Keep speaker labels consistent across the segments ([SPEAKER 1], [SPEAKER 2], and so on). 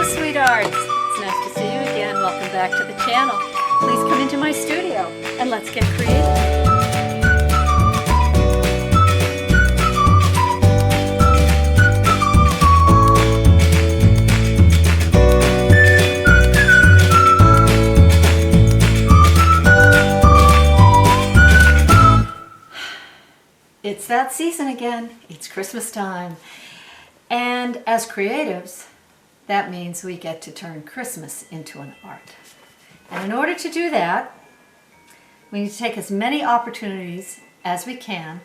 [SPEAKER 1] Hello, sweethearts. It's nice to see you again. Welcome back to the channel. Please come into my studio and let's get creative. It's that season again. It's Christmas time. And as creatives, that means we get to turn Christmas into an art. And in order to do that, we need to take as many opportunities as we can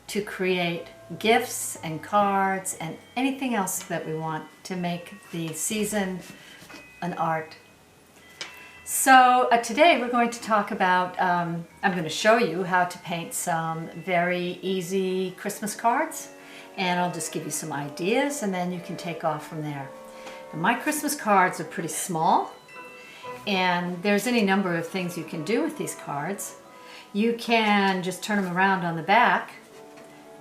[SPEAKER 1] to create gifts and cards and anything else that we want to make the season an art. So today we're going to talk about, I'm going to show you how to paint some very easy Christmas cards, and I'll just give you some ideas and then you can take off from there. And my Christmas cards are pretty small, and there's any number of things you can do with these cards. You can just turn them around on the back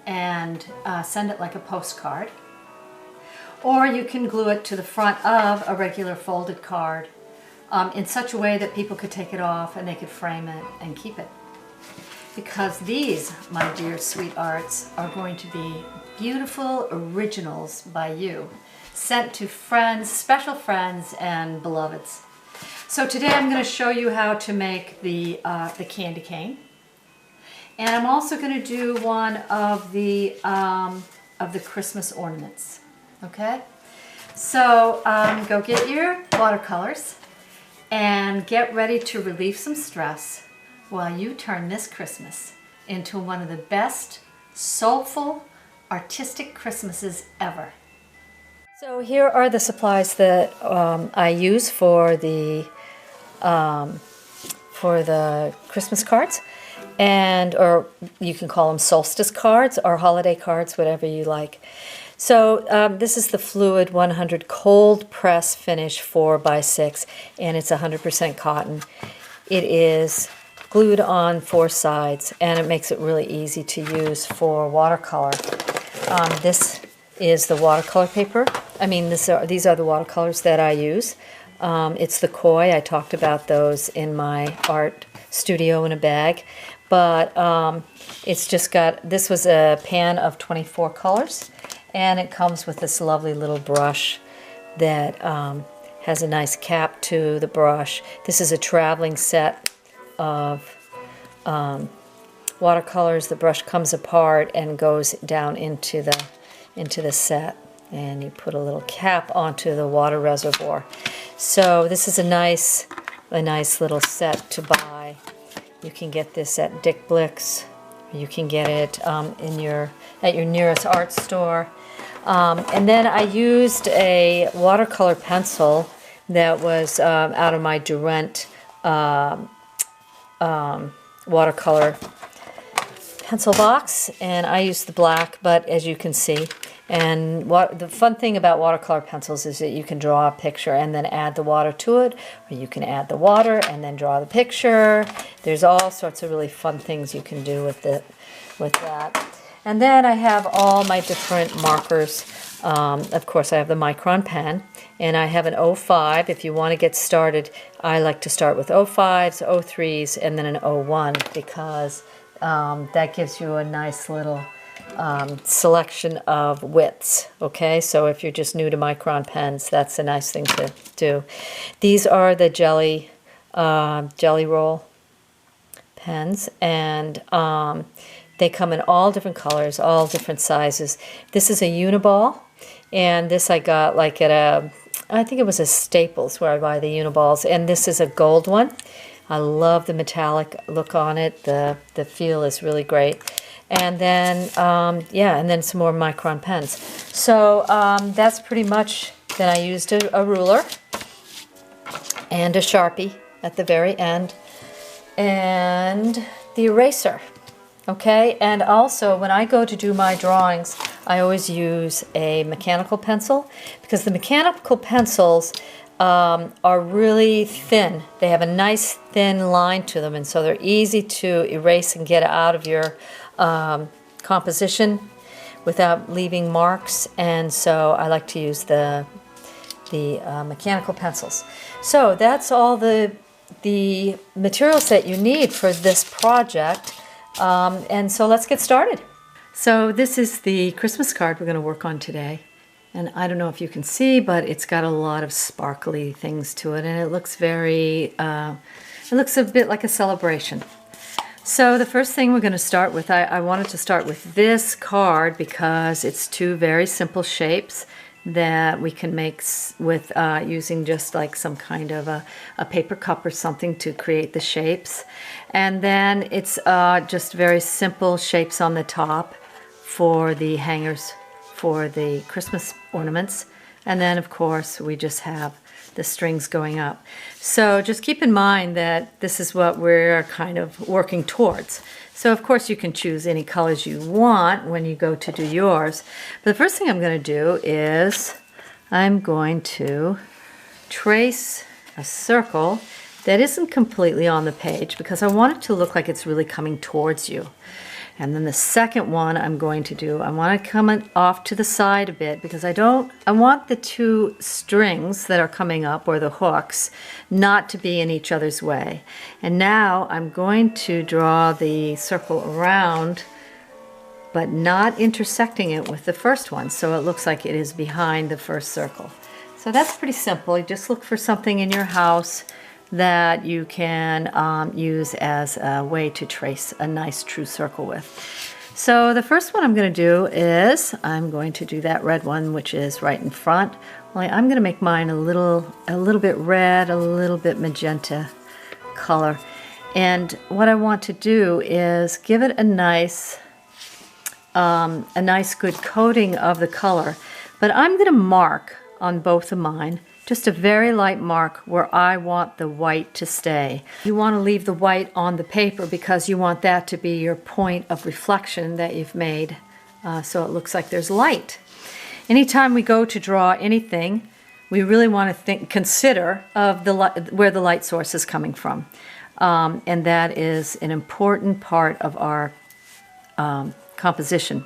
[SPEAKER 1] and send it like a postcard, or you can glue it to the front of a regular folded card in such a way that people could take it off and they could frame it and keep it. Because these, my dear sweethearts, are going to be beautiful originals by you, sent to friends, special friends, and beloveds. So today I'm going to show you how to make the candy cane, and I'm also going to do one of the Christmas ornaments. Okay, so go get your watercolors and get ready to relieve some stress while you turn this Christmas into one of the best soulful, artistic Christmases ever. So here are the supplies that I use for the Christmas cards, or you can call them solstice cards or holiday cards, whatever you like. So this is the Fluid 100 cold press finish 4x6, and it's 100% cotton. It is glued on 4 sides, and it makes it really easy to use for watercolor. This is the watercolor paper. I mean, these are the watercolors that I use. It's the koi. I talked about those in my art studio in a bag. But it's just got, this was a pan of 24 colors, and it comes with this lovely little brush that has a nice cap to the brush. This is a traveling set of watercolors. The brush comes apart and goes down into the set, and you put a little cap onto the water reservoir. So this is a nice little set to buy. You can get this at Dick Blick's. You can get it at your nearest art store. And then I used a watercolor pencil that was out of my Durant watercolor pencil box, and I used the black, but as you can see, and the fun thing about watercolor pencils is that you can draw a picture and then add the water to it, or you can add the water and then draw the picture. There's all sorts of really fun things you can do with that. And then I have all my different markers. Of course, I have the Micron pen, and I have an 05. If you want to get started, I like to start with 05s, 03s, and then an 01, because that gives you a nice little selection of widths. Okay, so if you're just new to Micron pens, that's a nice thing to do. These are the jelly roll pens, and they come in all different colors, all different sizes. This is a Uniball, and this I got like at I think it was a Staples where I buy the Uniballs, and this is a gold one. I love the metallic look on it. The feel is really great. And then, and then some more Micron pens. So that's pretty much, then I used a ruler and a Sharpie at the very end, and the eraser. Okay, and also when I go to do my drawings, I always use a mechanical pencil, because the mechanical pencils are really thin. They have a nice thin line to them, and so they're easy to erase and get out of your composition without leaving marks. And so I like to use the the mechanical pencils. So that's all the materials that you need for this project. And so let's get started. So this is the Christmas card we're going to work on today. And I don't know if you can see, but it's got a lot of sparkly things to it, and it looks very, it looks a bit like a celebration. So the first thing we're going to start with, I wanted to start with this card because it's two very simple shapes that we can make with using just like some kind of a paper cup or something to create the shapes. And then it's just very simple shapes on the top for the hangers for the Christmas ornaments. And then of course we just have the strings going up. So just keep in mind that this is what we're kind of working towards. So of course you can choose any colors you want when you go to do yours. But the first thing I'm going to do is I'm going to trace a circle that isn't completely on the page because I want it to look like it's really coming towards you. And then the second one I'm going to do, I want to come off to the side a bit because I want the two strings that are coming up, or the hooks, not to be in each other's way. And now I'm going to draw the circle around, but not intersecting it with the first one, so it looks like it is behind the first circle. So that's pretty simple. You just look for something in your house that you can use as a way to trace a nice true circle with. So the first one I'm going to do is I'm going to do that red one, which is right in front. Only I'm going to make mine a little bit red, a little bit magenta color. And what I want to do is give it a nice good coating of the color. But I'm going to mark on both of mine just a very light mark where I want the white to stay. You want to leave the white on the paper because you want that to be your point of reflection that you've made, so it looks like there's light. Anytime we go to draw anything, we really want to consider of where the light source is coming from, and that is an important part of our composition.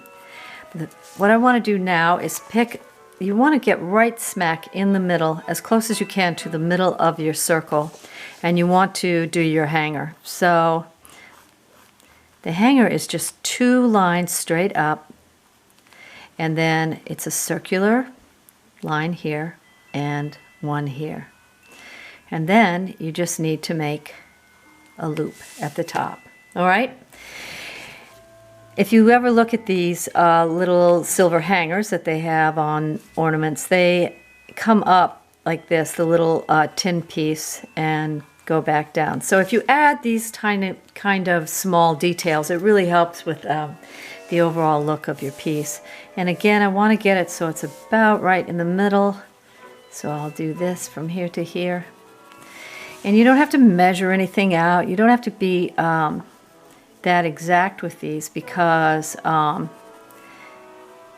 [SPEAKER 1] What I want to do now is you want to get right smack in the middle, as close as you can to the middle of your circle, and you want to do your hanger. So the hanger is just two lines straight up, and then it's a circular line here and one here. And then you just need to make a loop at the top. All right? If you ever look at these little silver hangers that they have on ornaments, they come up like this, the little tin piece, and go back down. So if you add these tiny kind of small details, it really helps with the overall look of your piece. And again, I want to get it so it's about right in the middle. So I'll do this from here to here. And you don't have to measure anything out. You don't have to be that exact with these because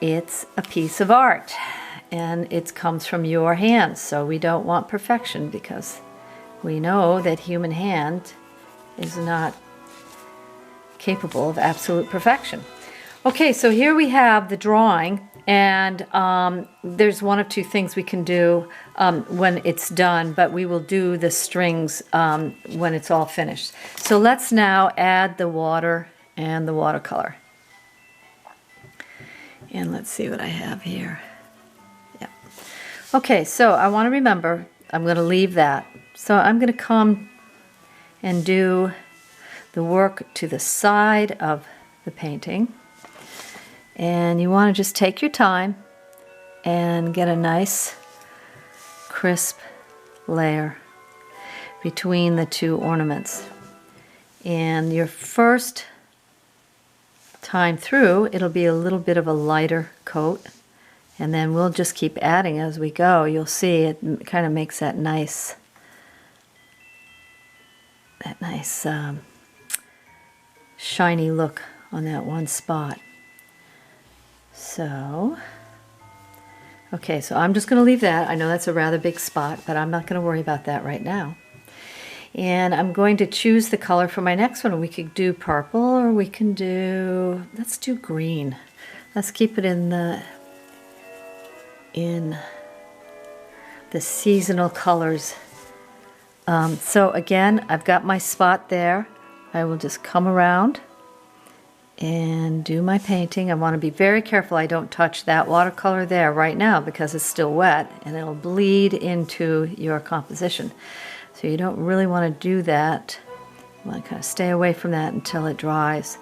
[SPEAKER 1] it's a piece of art and it comes from your hands. So we don't want perfection because we know that human hand is not capable of absolute perfection. Okay, so here we have the drawing, and there's one of two things we can do when it's done, but we will do the strings when it's all finished. So let's now add the water and the watercolor. And let's see what I have here. Yeah. Okay, so I want to remember, I'm going to leave that. So I'm going to come and do the work to the side of the painting. And you want to just take your time and get a nice crisp layer between the two ornaments. And your first time through, it'll be a little bit of a lighter coat, and then we'll just keep adding as we go. You'll see it kind of makes that nice shiny look on that one spot. So, okay, so I'm just going to leave that. I know that's a rather big spot, but I'm not going to worry about that right now. And I'm going to choose the color for my next one. We could do purple, or we can do, let's do green. Let's keep it in the the seasonal colors. So again, I've got my spot there. I will just come around and do my painting. I want to be very careful I don't touch that watercolor there right now because it's still wet and it'll bleed into your composition. So you don't really want to do that. You want to kind of stay away from that until it dries.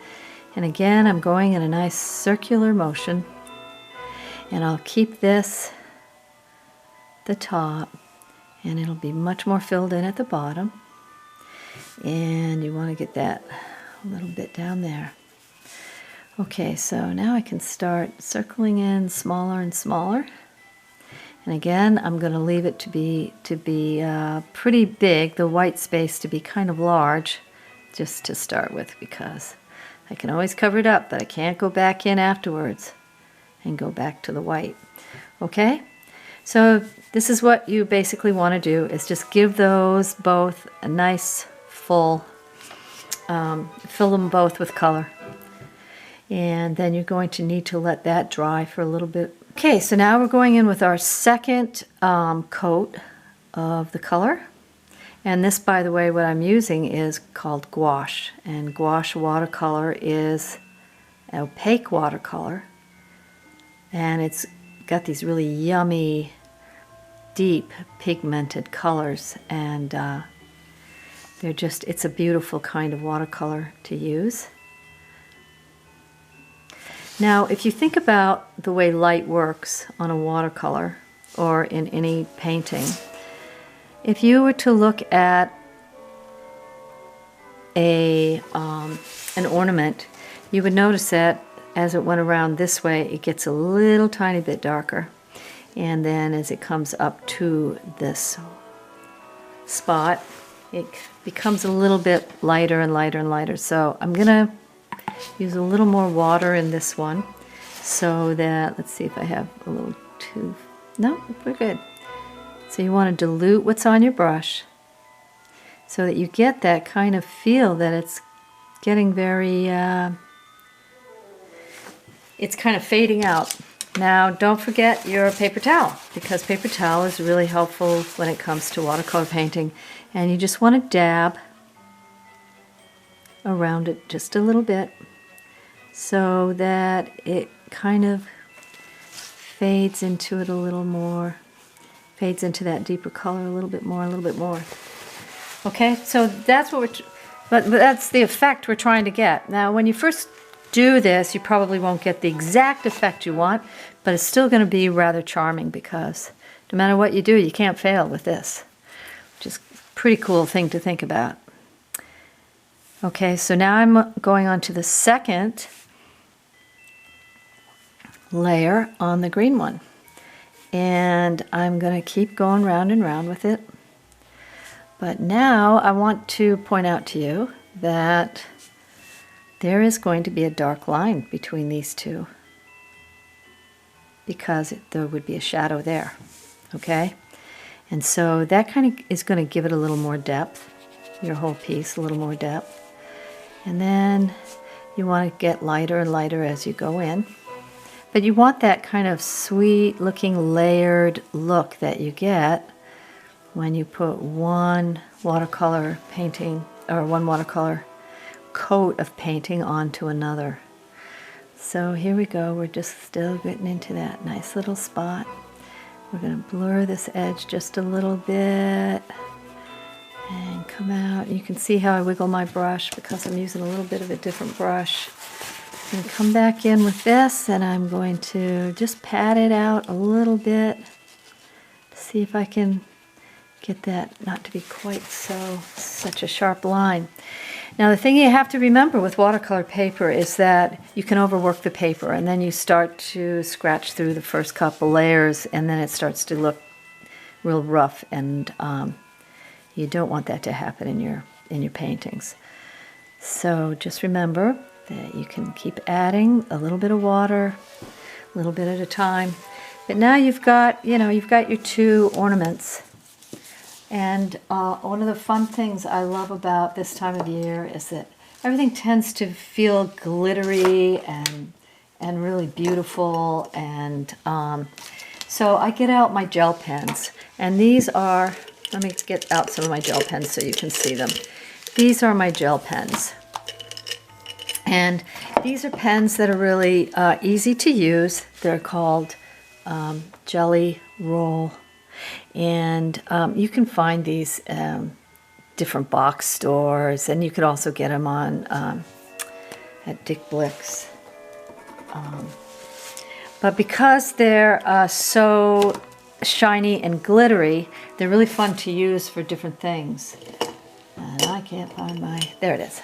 [SPEAKER 1] And again, I'm going in a nice circular motion, and I'll keep this the top, and it'll be much more filled in at the bottom. And you want to get that a little bit down there. Okay, so now I can start circling in smaller and smaller. And again, I'm going to leave it to be pretty big, the white space to be kind of large, just to start with, because I can always cover it up, but I can't go back in afterwards and go back to the white. Okay? So this is what you basically want to do, is just give those both a nice full, fill them both with color. And then you're going to need to let that dry for a little bit. Okay, so now we're going in with our second coat of the color. And this, by the way, what I'm using is called gouache. And gouache watercolor is opaque watercolor. And it's got these really yummy, deep pigmented colors. And they're just, it's a beautiful kind of watercolor to use. Now, if you think about the way light works on a watercolor or in any painting, if you were to look at an ornament, you would notice that as it went around this way, it gets a little tiny bit darker. And then as it comes up to this spot, it becomes a little bit lighter and lighter and lighter. So I'm going to use a little more water in this one so that, let's see if I have a little too, no, we're good. So you want to dilute what's on your brush so that you get that kind of feel that it's getting very, it's kind of fading out. Now don't forget your paper towel, because paper towel is really helpful when it comes to watercolor painting. And you just want to dab around it just a little bit so that it kind of fades into it a little more, fades into that deeper color a little bit more, a little bit more. Okay, so that's what but that's the effect we're trying to get. Now when you first do this, you probably won't get the exact effect you want, but it's still going to be rather charming, because no matter what you do, you can't fail with this, which is a pretty cool thing to think about. Okay, so now I'm going on to the second layer on the green one. And I'm going to keep going round and round with it. But now I want to point out to you that there is going to be a dark line between these two, because there would be a shadow there, okay? And so that kind of is going to give it a little more depth, your whole piece, a little more depth. And then you want to get lighter and lighter as you go in. But you want that kind of sweet looking layered look that you get when you put one watercolor painting, or one watercolor coat of painting onto another. So here we go, we're just still getting into that nice little spot. We're going to blur this edge just a little bit and come out. You can see how I wiggle my brush because I'm using a little bit of a different brush. I'm going to come back in with this, and I'm going to just pat it out a little bit to see if I can get that not to be quite such a sharp line. Now the thing you have to remember with watercolor paper is that you can overwork the paper, and then you start to scratch through the first couple layers, and then it starts to look real rough, and you don't want that to happen in your paintings. So just remember that you can keep adding a little bit of water, a little bit at a time. But now you've got your two ornaments. And one of the fun things I love about this time of year is that everything tends to feel glittery and really beautiful. And So I get out my gel pens, and these are, let me get out some of my gel pens so you can see them. These are my gel pens. And these are pens that are really easy to use. They're called Jelly Roll. And you can find these different box stores, and you could also get them on at Dick Blick's. But because they're so shiny and glittery, they're really fun to use for different things. And I can't find my, there it is.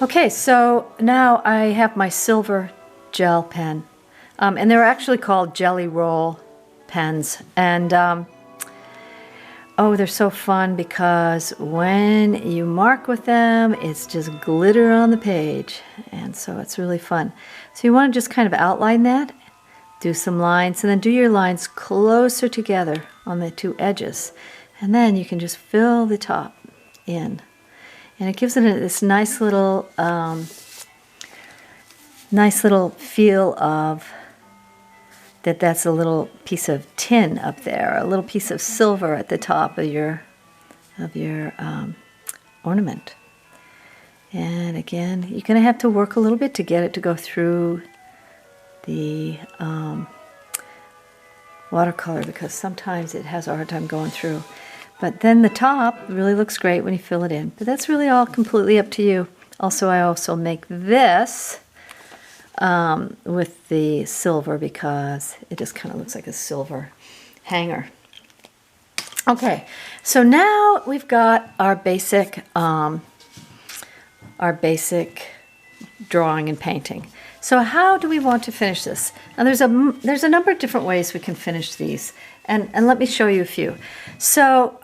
[SPEAKER 1] Okay, so now I have my silver gel pen. And they're actually called Jelly Roll pens. And oh, they're so fun because when you mark with them, it's just glitter on the page. And so it's really fun. So you want to just kind of outline that, do some lines, and then do your lines closer together on the two edges. And then you can just fill the top in. And it gives it this nice little feel of that's a little piece of tin up there, a little piece of silver at the top of your ornament. And again, you're going to have to work a little bit to get it to go through the watercolor, because sometimes it has a hard time going through. But then the top really looks great when you fill it in. But that's really all completely up to you. Also, I also make this with the silver because it just kind of looks like a silver hanger. Okay, so now we've got our basic drawing and painting. So how do we want to finish this? Now there's a number of different ways we can finish these, and let me show you a few. So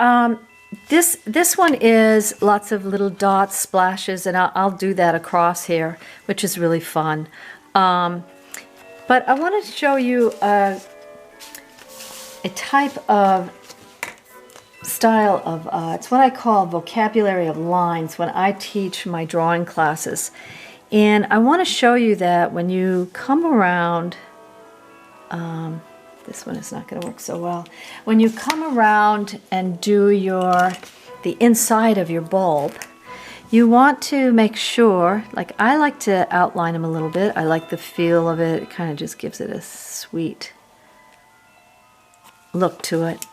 [SPEAKER 1] this one is lots of little dots, splashes, and I'll do that across here, which is really fun. But I want to show you a type of style of, it's what I call vocabulary of lines when I teach my drawing classes. And I want to show you that when you come around, this one is not going to work so well. When you come around and do the inside of your bulb, you want to make sure, like I like to outline them a little bit. I like the feel of it. It kind of just gives it a sweet look to it.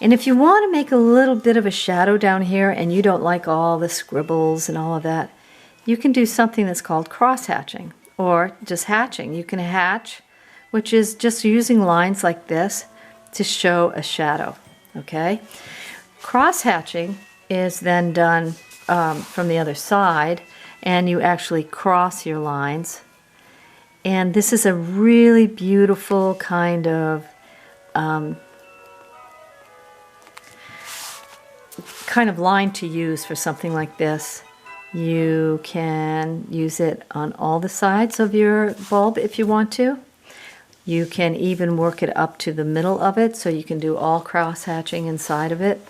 [SPEAKER 1] And if you want to make a little bit of a shadow down here and you don't like all the scribbles and all of that, you can do something that's called cross-hatching or just hatching. You can hatch, which is just using lines like this to show a shadow, okay? Cross-hatching is then done from the other side, and you actually cross your lines. And this is a really beautiful kind of line to use for something like this. You can use it on all the sides of your bulb if you want to. You can even work it up to the middle of it, so you can do all cross-hatching inside of it.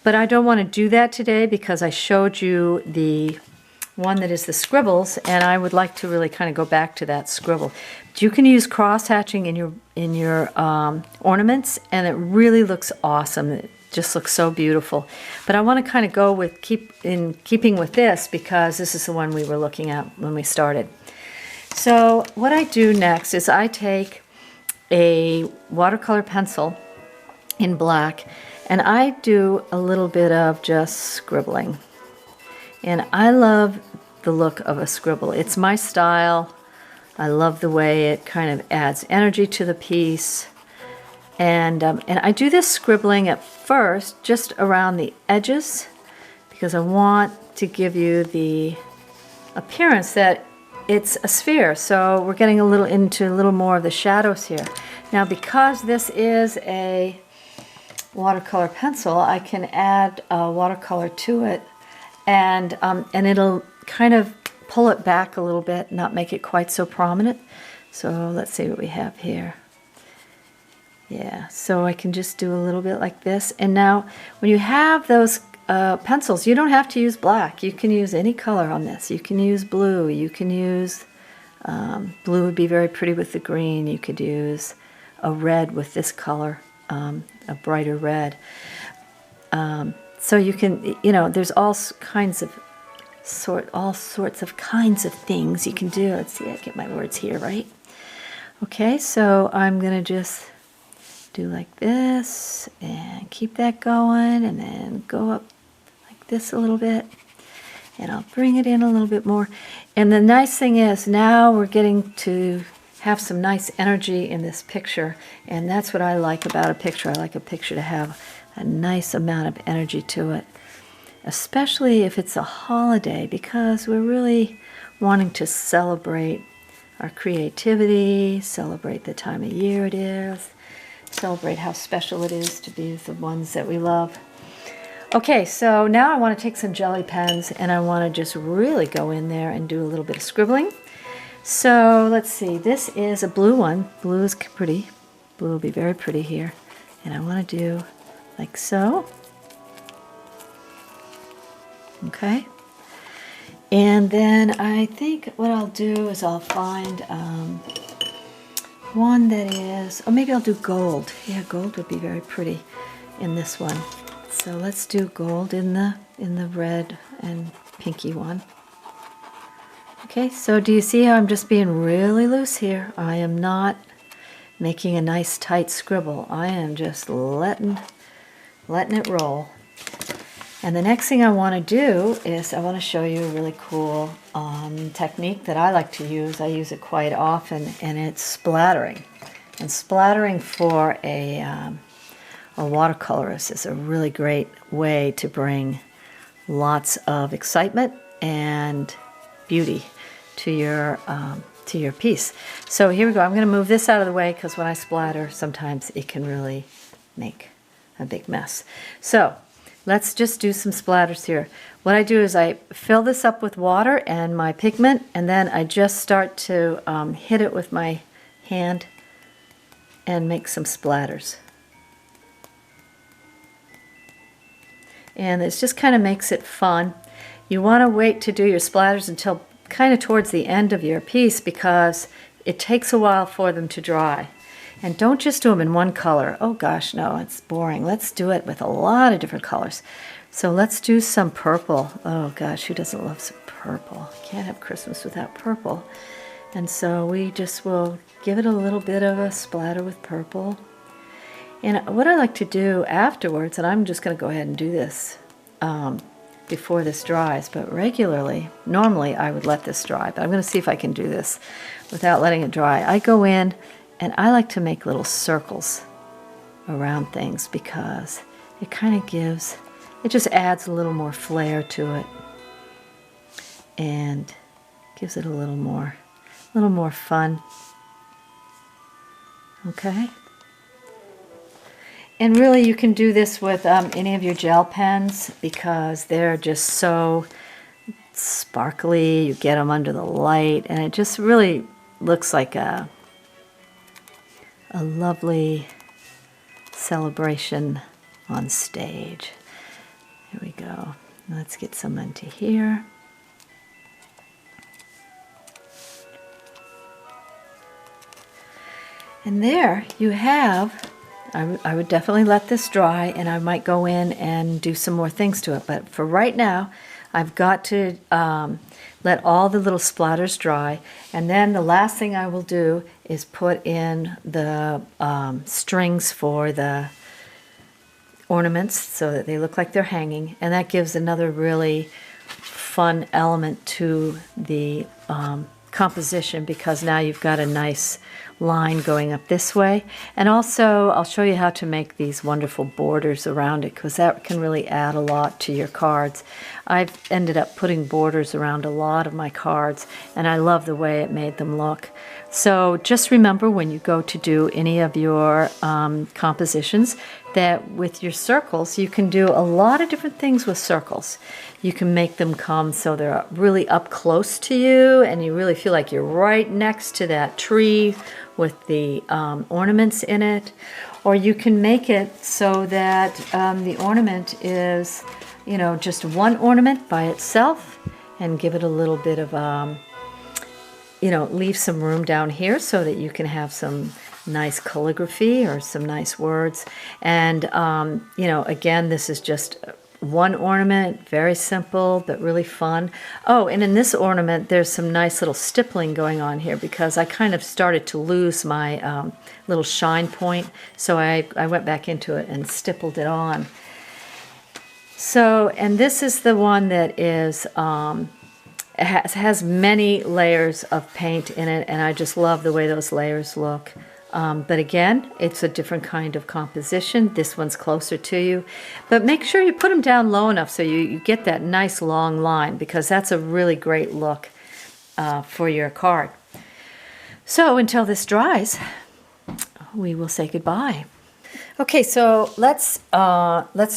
[SPEAKER 1] But I don't want to do that today because I showed you the one that is the scribbles, and I would like to really kind of go back to that scribble. But you can use cross-hatching in your ornaments, and it really looks awesome. It just looks so beautiful. But I want to kind of go with keeping with this because this is the one we were looking at when we started. So what I do next is I take a watercolor pencil in black, and I do a little bit of just scribbling. And I love the look of a scribble. It's my style. I love the way it kind of adds energy to the piece. And I do this scribbling at first just around the edges because I want to give you the appearance that it's a sphere. So we're getting into a little more of the shadows here. Now because this is a watercolor pencil, I can add watercolor to it, and it'll kind of pull it back a little bit, not make it quite so prominent. So let's see what we have here. Yeah, so I can just do a little bit like this. And now when you have those pencils, you don't have to use black. You can use any color on this. You can use blue. You can use blue would be very pretty with the green. You could use a red with this color, a brighter red. So you can, there's all sorts of kinds of things you can do. Let's see, I get my words here right. Okay, so I'm gonna just do like this and keep that going, and then go up like this a little bit, and I'll bring it in a little bit more. And the nice thing is now we're getting to have some nice energy in this picture, and that's what I like about a picture. I like a picture to have a nice amount of energy to it, especially if it's a holiday, because we're really wanting to celebrate our creativity, celebrate the time of year it is, celebrate how special it is to be with the ones that we love. Okay, so now I want to take some jelly pens, and I want to just really go in there and do a little bit of scribbling. So let's see, this is a blue one. Blue is pretty. Blue will be very pretty here. And I want to do like so. Okay. And then I think what I'll do is I'll find one that is, or maybe I'll do gold. Yeah, gold would be very pretty in this one. So let's do gold in the red and pinky one. Okay, so do you see how I'm just being really loose here? I am not making a nice tight scribble. I am just letting it roll. And the next thing I want to do is I want to show you a really cool technique that I like to use. I use it quite often, and it's splattering. And splattering for a watercolorist is a really great way to bring lots of excitement and beauty to your piece. So here we go. I'm going to move this out of the way, because when I splatter, sometimes it can really make a big mess. So let's just do some splatters here. What I do is I fill this up with water and my pigment, and then I just start to hit it with my hand and make some splatters. And it just kind of makes it fun. You want to wait to do your splatters until kind of towards the end of your piece, because it takes a while for them to dry. And don't just do them in one color. Oh gosh, no, it's boring. Let's do it with a lot of different colors. So let's do some purple. Oh gosh, who doesn't love some purple? Can't have Christmas without purple. And so we just will give it a little bit of a splatter with purple. And what I like to do afterwards, and I'm just going to go ahead and do this before this dries, but normally I would let this dry, but I'm going to see if I can do this without letting it dry. I go in and I like to make little circles around things, because it kind of it just adds a little more flair to it and gives it a little more fun. Okay. And really you can do this with any of your gel pens, because they're just so sparkly. You get them under the light, and it just really looks like a lovely celebration on stage. Here we go. Let's get some into here. And there you have, I would definitely let this dry, and I might go in and do some more things to it. But for right now, I've got to let all the little splatters dry. And then the last thing I will do is put in the strings for the ornaments, so that they look like they're hanging. And that gives another really fun element to the composition, because now you've got a nice line going up this way. And also I'll show you how to make these wonderful borders around it, because that can really add a lot to your cards. I've ended up putting borders around a lot of my cards, and I love the way it made them look. So just remember, when you go to do any of your compositions, that with your circles, you can do a lot of different things with circles. You can make them come so they're really up close to you, and you really feel like you're right next to that tree with the ornaments in it. Or you can make it so that the ornament is, just one ornament by itself, and give it a little bit of, leave some room down here so that you can have some nice calligraphy or some nice words. And, you know, again, this is just one ornament, very simple, but really fun. Oh, and in this ornament, there's some nice little stippling going on here because I kind of started to lose my little shine point. So I went back into it and stippled it on. So, and this is the one that is, has many layers of paint in it, and I just love the way those layers look. But again, it's a different kind of composition. This one's closer to you. But make sure you put them down low enough so you get that nice long line, because that's a really great look for your card. So until this dries, we will say goodbye. Okay, so let's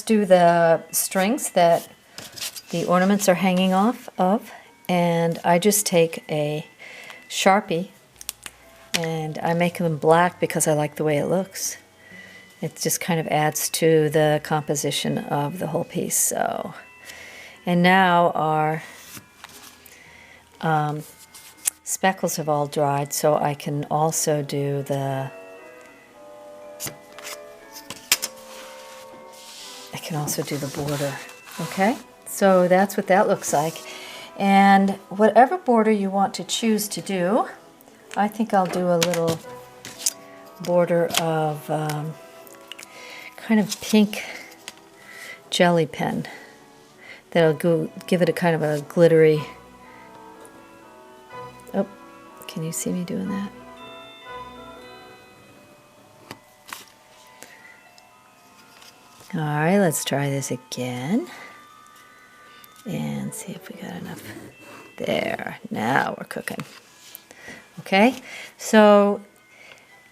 [SPEAKER 1] do the strings that the ornaments are hanging off of. And I just take a Sharpie and I make them black because I like the way it looks. It just kind of adds to the composition of the whole piece. So, and now our speckles have all dried, so I can also do the border. Okay, so that's what that looks like. And whatever border you want to choose to do, I think I'll do a little border of kind of pink jelly pen that'll give it a kind of a glittery. Oh, can you see me doing that? All right, let's try this again and see if we got enough. There, now we're cooking. Okay, so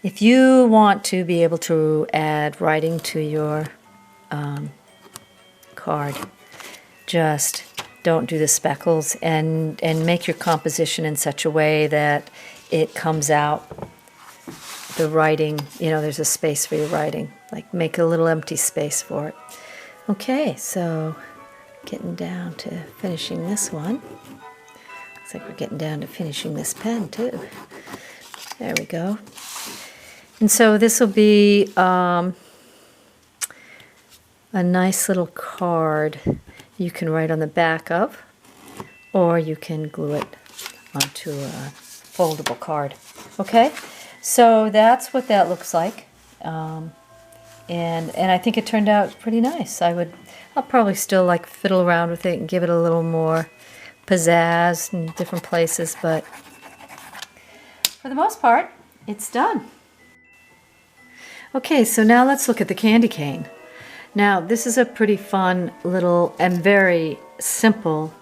[SPEAKER 1] if you want to be able to add writing to your card, just don't do the speckles and make your composition in such a way that it comes out, the writing, you know, there's a space for your writing. Like make a little empty space for it. Okay, so getting down to finishing this one. Looks like we're getting down to finishing this pen too. There we go. And so this will be a nice little card you can write on the back of, or you can glue it onto a foldable card. Okay, so that's what that looks like. And I think it turned out pretty nice. I'll probably still like fiddle around with it and give it a little more pizzazz in different places, but for the most part, it's done. Okay, so now let's look at the candy cane. Now, this is a pretty fun little and very simple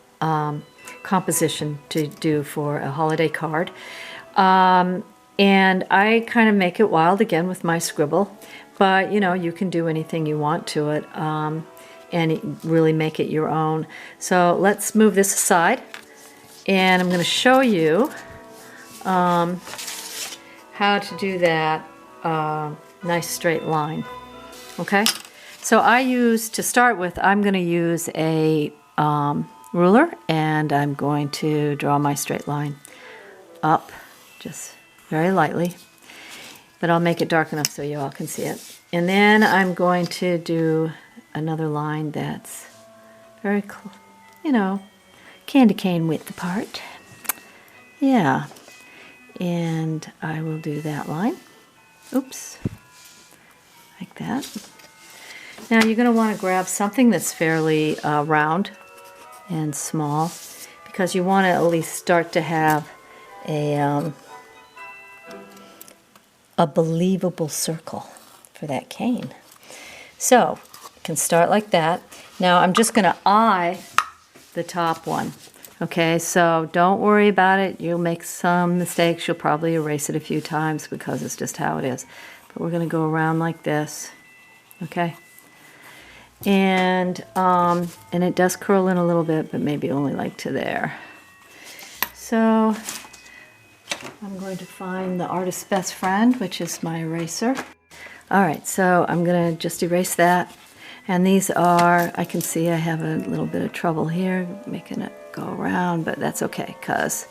[SPEAKER 1] composition to do for a holiday card. And I kind of make it wild again with my scribble, but you know, you can do anything you want to it and really make it your own. So let's move this aside, and I'm going to show you how to do that nice straight line. Okay, so to start with, I'm going to use a ruler, and I'm going to draw my straight line up just very lightly, but I'll make it dark enough so you all can see it. And then I'm going to do another line that's very, you know, candy cane width apart. Yeah, and I will do that line. Oops, like that. Now you're going to want to grab something that's fairly round and small, because you want to at least start to have a believable circle for that cane. So you can start like that. Now I'm just going to eye the top one. Okay, so don't worry about it. You'll make some mistakes. You'll probably erase it a few times because it's just how it is. But we're going to go around like this. Okay, and it does curl in a little bit, but maybe only like to there. So I'm going to find the artist's best friend, which is my eraser. All right, so I'm going to just erase that. And these are, I can see I have a little bit of trouble here making it go around, but that's okay, because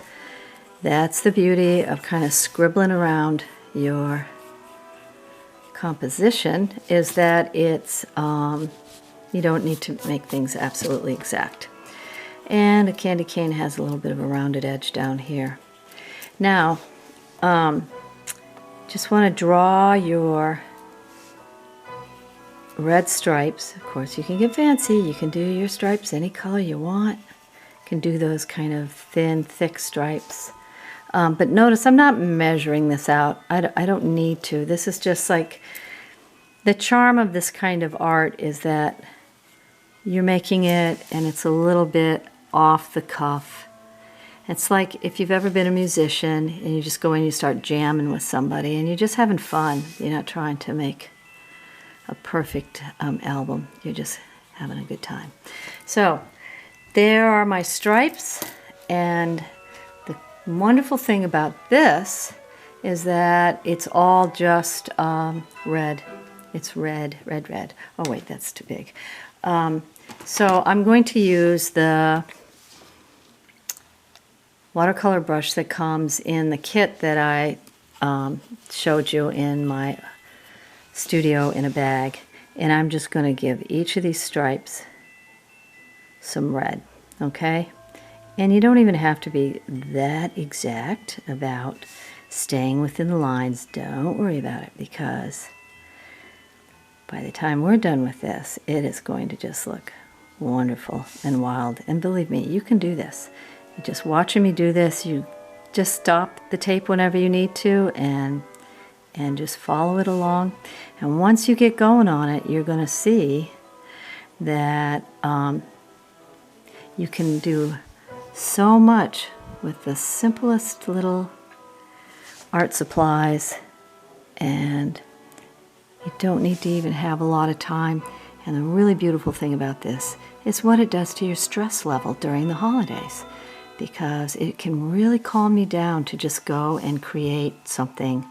[SPEAKER 1] that's the beauty of kind of scribbling around your composition is that it's, you don't need to make things absolutely exact. And a candy cane has a little bit of a rounded edge down here. Now, just want to draw your red stripes. Of course, you can get fancy. You can do your stripes any color you want. You can do those kind of thin, thick stripes. But notice I'm not measuring this out. I don't need to. This is just like, the charm of this kind of art is that you're making it and it's a little bit off the cuff. It's like if you've ever been a musician and you just go in and you start jamming with somebody and you're just having fun. You're not trying to make a perfect album. You're just having a good time. So there are my stripes, and the wonderful thing about this is that it's all just red. It's red, red, red. Oh wait, that's too big. So I'm going to use the watercolor brush that comes in the kit that I showed you in my studio in a bag. And I'm just going to give each of these stripes some red, okay? And you don't even have to be that exact about staying within the lines. Don't worry about it, because by the time we're done with this, it is going to just look wonderful and wild. And believe me, you can do this. You're just watching me do this. You just stop the tape whenever you need to and just follow it along. And once you get going on it, you're going to see that you can do so much with the simplest little art supplies, and you don't need to even have a lot of time. And the really beautiful thing about this is what it does to your stress level during the holidays, because it can really calm you down to just go and create something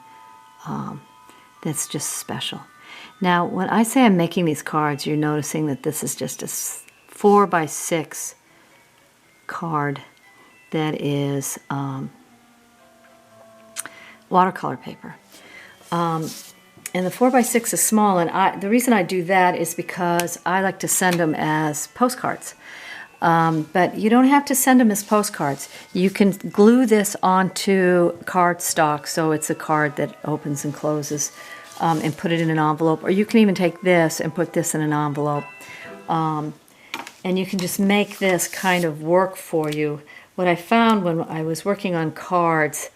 [SPEAKER 1] that's just special. Now, when I say I'm making these cards, you're noticing that this is just a 4x6 card that is watercolor paper. And the 4x6 is small, and the reason I do that is because I like to send them as postcards. But you don't have to send them as postcards. You can glue this onto cardstock, so it's a card that opens and closes, and put it in an envelope. Or you can even take this and put this in an envelope. And you can just make this kind of work for you. What I found when I was working on cards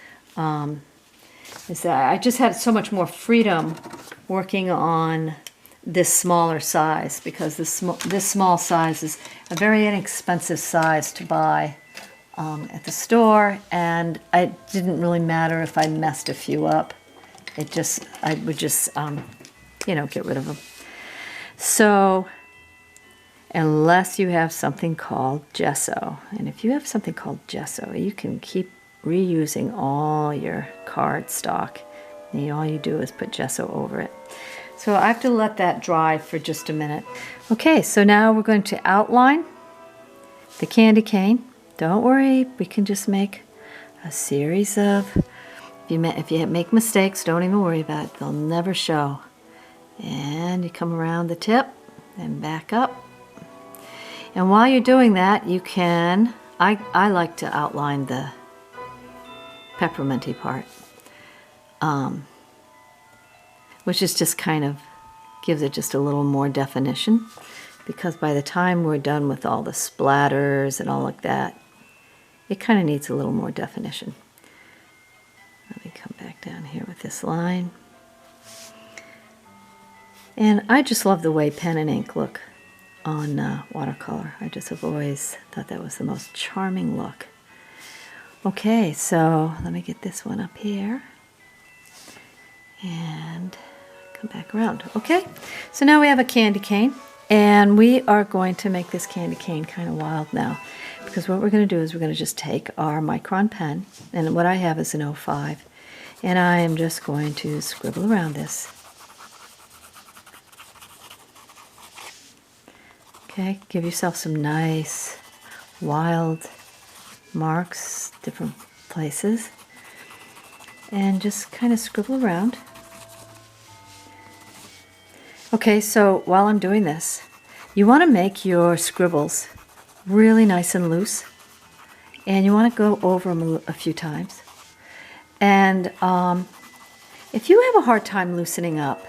[SPEAKER 1] is that I just had so much more freedom working on this smaller size, because this small size is a very inexpensive size to buy at the store, and it didn't really matter if I messed a few up. I would just get rid of them. So unless you have something called gesso, and if you have something called gesso, you can keep reusing all your card stock, and all you do is put gesso over it. So I have to let that dry for just a minute. Okay, so now we're going to outline the candy cane. Don't worry, we can just make a series of, if you make mistakes, don't even worry about it. They'll never show. And you come around the tip and back up. And while you're doing that, you can, I like to outline the pepperminty part, which is just kind of gives it just a little more definition, because by the time we're done with all the splatters and all like that, it kind of needs a little more definition. Let me come back down here with this line. And I just love the way pen and ink look on watercolor. I just have always thought that was the most charming look. Okay, so let me get this one up here and come back around. Okay, so now we have a candy cane, and we are going to make this candy cane kind of wild now, because what we're going to do is we're going to just take our micron pen, and what I have is an 05, and I am just going to scribble around this. Okay, give yourself some nice wild marks, different places, and just kind of scribble around. Okay, so while I'm doing this, you want to make your scribbles really nice and loose, and you want to go over them a few times. And if you have a hard time loosening up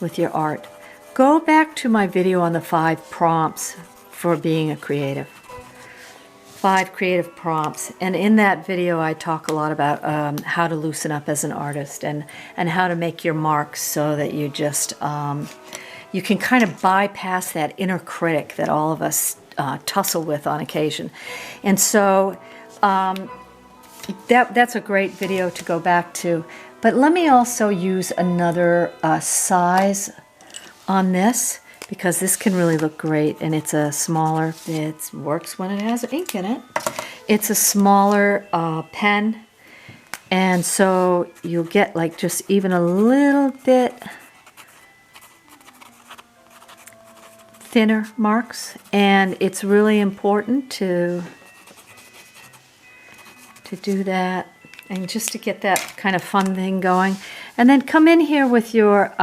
[SPEAKER 1] with your art, go back to my video on the 5 prompts for being a creative. 5 creative prompts, and in that video I talk a lot about how to loosen up as an artist and how to make your marks so that you just you can kind of bypass that inner critic that all of us tussle with on occasion. And so that's a great video to go back to. But let me also use another size on this, because this can really look great, and it's a smaller, it works when it has ink in it. It's a smaller pen, and so you'll get like just even a little bit thinner marks, and it's really important to do that, and just to get that kind of fun thing going. And then come in here with your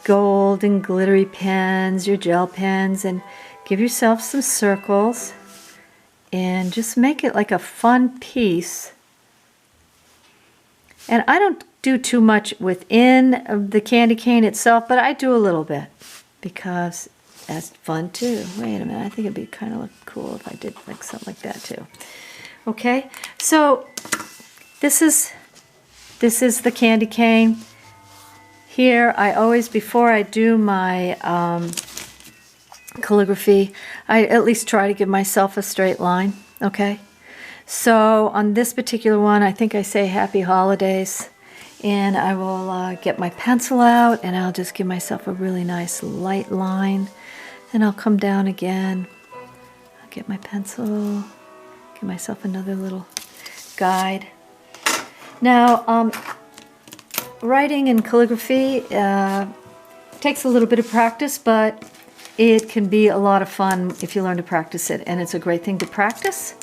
[SPEAKER 1] gold and glittery pens, your gel pens, and give yourself some circles and just make it like a fun piece. And I don't do too much within the candy cane itself, but I do a little bit because that's fun too. Wait a minute, I think it'd be kind of cool if I did like something like that too. Okay, so this is the candy cane. Here, I always, before I do my calligraphy, I at least try to give myself a straight line, okay? So on this particular one, I think I say Happy Holidays, and I will get my pencil out, and I'll just give myself a really nice light line, and I'll come down again. I'll get my pencil, give myself another little guide. Now, writing and calligraphy takes a little bit of practice, but it can be a lot of fun if you learn to practice it. And it's a great thing to practice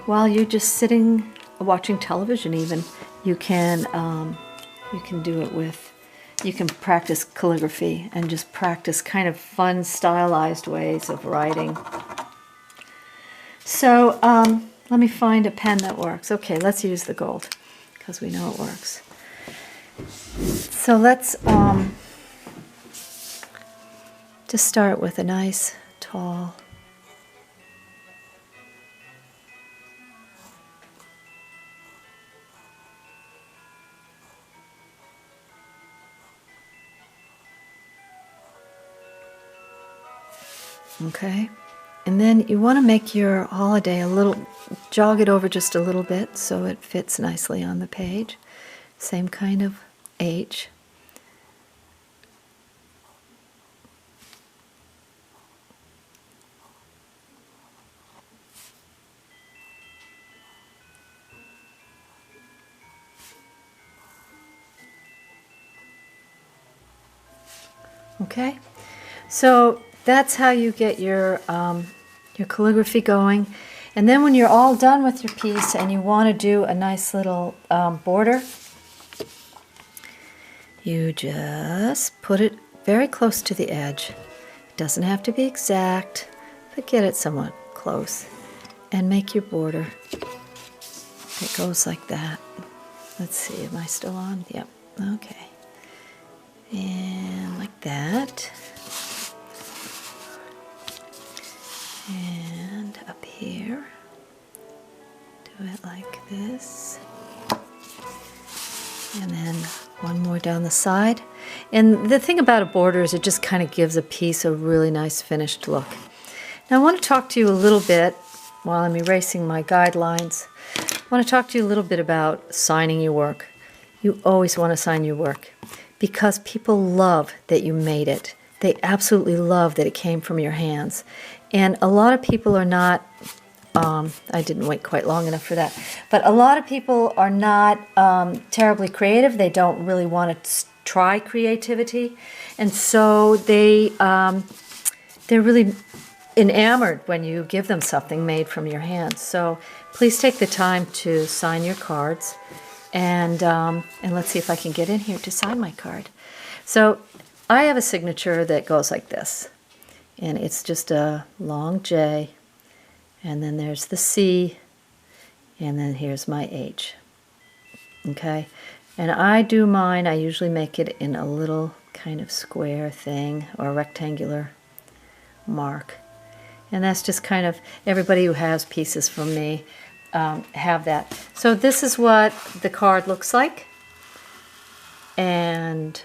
[SPEAKER 1] while you're just sitting watching television even. You can do it with, you can practice calligraphy and just practice kind of fun stylized ways of writing. So let me find a pen that works. Okay, let's use the gold because we know it works. So let's just start with a nice tall okay, and then you want to make your holiday a little, jog it over just a little bit so it fits nicely on the page. Same kind of H. Okay, so that's how you get your calligraphy going. And then when you're all done with your piece and you want to do a nice little border, you just put it very close to the edge. It doesn't have to be exact, but get it somewhat close. And make your border. It goes like that. Let's see, am I still on? Yep, okay. And like that. And up here, do it like this. And then one more down the side. And the thing about a border is it just kind of gives a piece a really nice finished look. Now I want to talk to you a little bit, while I'm erasing my guidelines, I want to talk to you a little bit about signing your work. You always want to sign your work because people love that you made it. They absolutely love that it came from your hands. And a lot of people are not, I didn't wait quite long enough for that, but a lot of people are not terribly creative. They don't really want to try creativity. And so they're really enamored when you give them something made from your hands. So please take the time to sign your cards. And let's see if I can get in here to sign my card. So I have a signature that goes like this. And it's just a long J, and then there's the C, and then here's my H. Okay? And I do mine, I usually make it in a little kind of square thing or rectangular mark. And that's just kind of, everybody who has pieces from me have that. So this is what the card looks like. And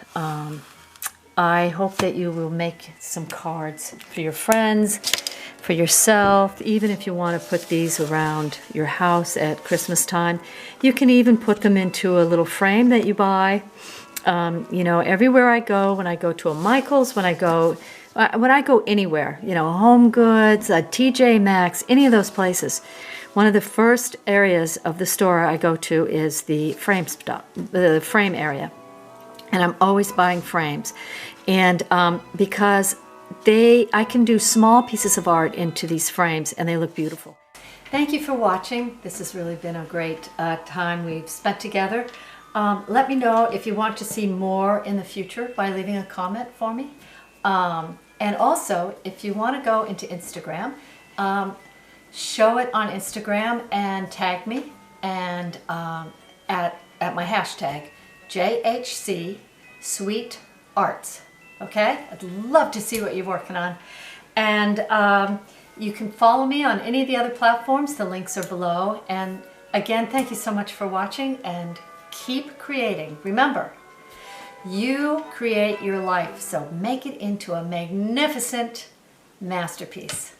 [SPEAKER 1] I hope that you will make some cards for your friends, for yourself, even if you want to put these around your house at Christmas time. You can even put them into a little frame that you buy. You know, everywhere I go, when I go to a Michael's, when I go anywhere, you know, Home Goods, TJ Maxx, any of those places, one of the first areas of the store I go to is the frame stuff, the frame area. And I'm always buying frames. And because I can do small pieces of art into these frames and they look beautiful. Thank you for watching. This has really been a great time we've spent together. Let me know if you want to see more in the future by leaving a comment for me. And also, if you want to go into Instagram, show it on Instagram and tag me and at my hashtag JHC Sweet Arts. Okay? I'd love to see what you're working on. And you can follow me on any of the other platforms. The links are below. And again, thank you so much for watching and keep creating. Remember, you create your life, so make it into a magnificent masterpiece.